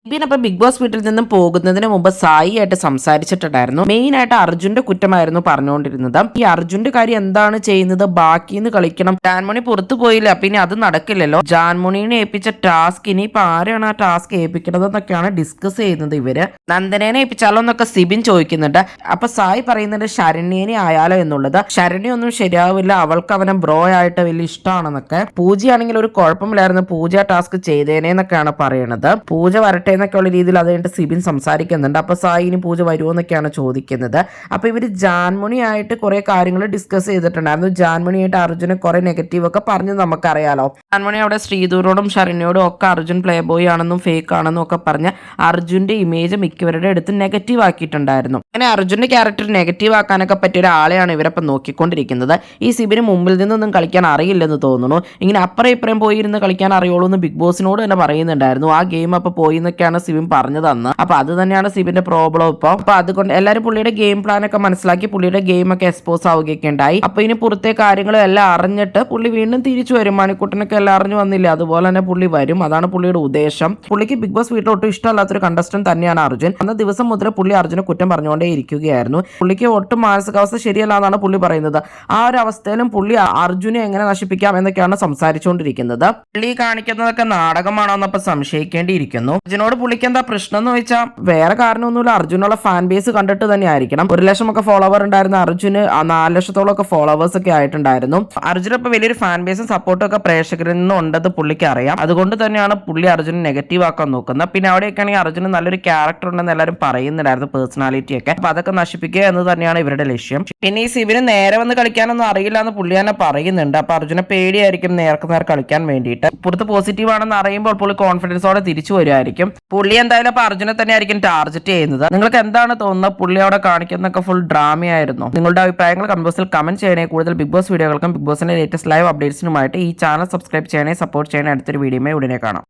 Sibin big boss വീട്ടിൽ നിന്നും പോകുന്നതിന് മുമ്പ് സായി ആയിട്ട് സംസാരിച്ചിട്ടുണ്ടായിരുന്നു. മെയിൻ ആയിട്ട് അർജുന്റെ കുറ്റമായിരുന്നു പറഞ്ഞുകൊണ്ടിരുന്നത്. ഈ അർജുന്റെ കാര്യം എന്താണ് ചെയ്യുന്നത്, ബാക്കിന്ന് കളിക്കണം, ജാൻമണി പുറത്തു പോയില്ല, പിന്നെ അത് നടക്കില്ലല്ലോ, ജാൻമണിനെ ഏൽപ്പിച്ച ടാസ്ക് ഇനിയിപ്പോ ആരാണ് ആ ടാസ്ക് ഏൽപ്പിക്കുന്നത് എന്നൊക്കെയാണ് ഡിസ്കസ് ചെയ്യുന്നത് ഇവര്. നന്ദനേനെ ഏൽപ്പിച്ചാലോ എന്നൊക്കെ സിബിൻ ചോദിക്കുന്നുണ്ട്. അപ്പൊ സായി പറയുന്നുണ്ട് ശരണ്യനെ ആയാലോ എന്നുള്ളത്. ശരണ്യ ഒന്നും ശരിയാവില്ല, അവൾക്ക് അവനെ ബ്രോ ആയിട്ട് വലിയ ഇഷ്ടമാണെന്നൊക്കെ. പൂജയാണെങ്കിൽ ഒരു കുഴപ്പമില്ലായിരുന്നു, പൂജ ടാസ്ക് ചെയ്തേനെ എന്നൊക്കെയാണ് പറയണത്. പൂജ വരട്ടെ എന്നൊക്കെയുള്ള രീതിയിൽ അത് കഴിഞ്ഞിട്ട് സിബിൻ സംസാരിക്കുന്നുണ്ട്. അപ്പോൾ സായി ഇനി പൂജ വരുമോ എന്നൊക്കെയാണ് ചോദിക്കുന്നത്. അപ്പോൾ ഇവർ ജാൻമണിയായിട്ട് കുറേ കാര്യങ്ങൾ ഡിസ്കസ് ചെയ്തിട്ടുണ്ടായിരുന്നു. ജാൻമണിയായിട്ട് അർജുന് കുറേ നെഗറ്റീവ് ഒക്കെ പറഞ്ഞ് നമുക്കറിയാലോ. ജാൻമണി അവിടെ ശ്രീധുരോടും ശരണ്യോടും ഒക്കെ അർജുൻ പ്ലേ ബോയ് ആണെന്നും ഫേക്ക് ആണെന്നും ഒക്കെ പറഞ്ഞ് അർജുന്റെ ഇമേജ് മിക്കവരുടെ അടുത്ത് നെഗറ്റീവ് ആക്കിയിട്ടുണ്ടായിരുന്നു. അങ്ങനെ അർജുന്റെ ക്യാരക്ടർ നെഗറ്റീവ് ആക്കാനൊക്കെ പറ്റിയ ഒരാളെയാണ് ഇവരപ്പം നോക്കിക്കൊണ്ടിരിക്കുന്നത്. ഈ സിബിന് മുമ്പിൽ നിന്നൊന്നും കളിക്കാൻ അറിയില്ലെന്ന് തോന്നുന്നു. ഇങ്ങനെ അപ്പുറം ഇപ്പുറം പോയി ഇരുന്ന് കളിക്കാൻ അറിയുള്ളൂ എന്ന് ബിഗ് ബോസിനോട് തന്നെ പറയുന്നുണ്ടായിരുന്നു. ആ ഗെയിം അപ്പോൾ പോയി എന്നൊക്കെയാണ് സിബിൻ പറഞ്ഞു തന്നത്. അപ്പൊ അത് തന്നെയാണ് സിബിന്റെ പ്രോബ്ലം ഇപ്പോൾ. അപ്പൊ അതുകൊണ്ട് എല്ലാവരും പുള്ളിയുടെ ഗെയിം പ്ലാൻ ഒക്കെ മനസ്സിലാക്കി പുള്ളിയുടെ ഗെയിം ഒക്കെ എക്സ്പോസ് ആവുകയൊക്കെ ഉണ്ടായി. അപ്പൊ ഇനി പുറത്തെ കാര്യങ്ങളും എല്ലാം അറിഞ്ഞിട്ട് പുള്ളി വീണ്ടും തിരിച്ചു വരും. മണിക്കൂട്ടനൊക്കെ എല്ലാം അറിഞ്ഞു വന്നില്ല, അതുപോലെ തന്നെ പുള്ളി വരും. അതാണ് പുള്ളിയുടെ ഉദ്ദേശം. പുള്ളിക്ക് ബിഗ് ബോസ് വീട്ടിൽ ഒട്ടും ഇഷ്ടമല്ലാത്തൊരു കണ്ടസ്റ്റന്റ് തന്നെയാണ് അർജുൻ. അന്ന ദിവസം മുതൽ പുള്ളി അർജുനെ കുറ്റം പറഞ്ഞുകൊണ്ടേ ഇരിക്കുകയായിരുന്നു. പുള്ളിക്ക് ഒട്ടും മാനസികാവസ്ഥ ശരിയല്ല എന്നാണ് പുള്ളി പറയുന്നത്. ആ ഒരു അവസ്ഥയിലും പുള്ളി അർജുനെ എങ്ങനെ നശിപ്പിക്കാം എന്നൊക്കെയാണ് സംസാരിച്ചുകൊണ്ടിരിക്കുന്നത്. പുള്ളി കാണിക്കുന്നതൊക്കെ നാടകമാണോ എന്നപ്പോ സംശയിക്കേണ്ടിയിരിക്കുന്നു. അർജുനോട് പുള്ളിക്ക് എന്താ പ്രശ്നം എന്ന് ചോദിച്ചാൽ വേറെ കാരണമൊന്നുമില്ല, അർജുനുള്ള ഫാൻ ബേസ് കണ്ടിട്ട് തന്നെ ആയിരിക്കണം. 1 ലക്ഷം ഒക്കെ ഫോളോവർ ഉണ്ടായിരുന്ന അർജുന് 4 ലക്ഷത്തോളം ഒക്കെ ഫോളോവേഴ്സ് ഒക്കെ ആയിട്ടുണ്ടായിരുന്നു. അർജുന ഇപ്പൊ വലിയൊരു ഫാൻ ബേസും സപ്പോർട്ടും ഒക്കെ പ്രേക്ഷകരിൽ നിന്നും ഉണ്ടെന്ന് പുള്ളിക്ക് അറിയാം. അതുകൊണ്ട് തന്നെയാണ് പുള്ളി അർജുനെ നെഗറ്റീവ് ആക്കാൻ നോക്കുന്നത്. പിന്നെ അവിടെയൊക്കെ ആണെങ്കിൽ അർജുന് നല്ലൊരു ക്യാരക്ടർ ഉണ്ടെന്ന് എല്ലാവരും പറയുന്നുണ്ടായിരുന്നു, പേഴ്സണാലിറ്റി ഒക്കെ. അപ്പൊ അതൊക്കെ നശിപ്പിക്കുക എന്ന് തന്നെയാണ് ഇവരുടെ ലക്ഷ്യം. പിന്നെ ഈ സിബിന് നേരെ വന്ന് കളിക്കാനൊന്നും അറിയില്ല എന്ന് പുള്ളി തന്നെ പറയുന്നുണ്ട്. അപ്പൊ അർജുനെ പേടിയായിരിക്കും നേർക്ക് നേർ കളിക്കാൻ വേണ്ടിയിട്ട്. പുറത്ത് പോസിറ്റീവ് ആണെന്ന് അറിയുമ്പോൾ പുള്ളി കോൺഫിഡൻസോടെ തിരിച്ചു വരുമായിരിക്കും. പുള്ളി എന്തായാലും അപ്പൊ അർജുനെ തന്നെ ആയിരിക്കും ടാർഗറ്റ് ചെയ്യുന്നത്. നിങ്ങൾക്ക് എന്താണ് തോന്നുന്നത്? പുള്ളി അവിടെ കാണിക്കുന്നൊക്കെ ഫുൾ ഡ്രാമയായിരുന്നു. നിങ്ങളുടെ അഭിപ്രായങ്ങൾ കമന്റ് ബോക്സിൽ കമന്റ് ചെയ്യണേ. കൂടുതൽ ബിഗ് ബോസ് വീഡിയോകൾക്കും ബിഗ് ബോസിന്റെ ലേറ്റസ്റ്റ് ലൈവ് അപ്ഡേറ്റ്സിനുമായിട്ട് ഈ ചാനൽ സബ്സ്ക്രൈബ് ചെയ്യണേ, സപ്പോർട്ട് ചെയ്യണേ. അടുത്തൊരു വീഡിയോയുമായി ഉടനെ കാണാം.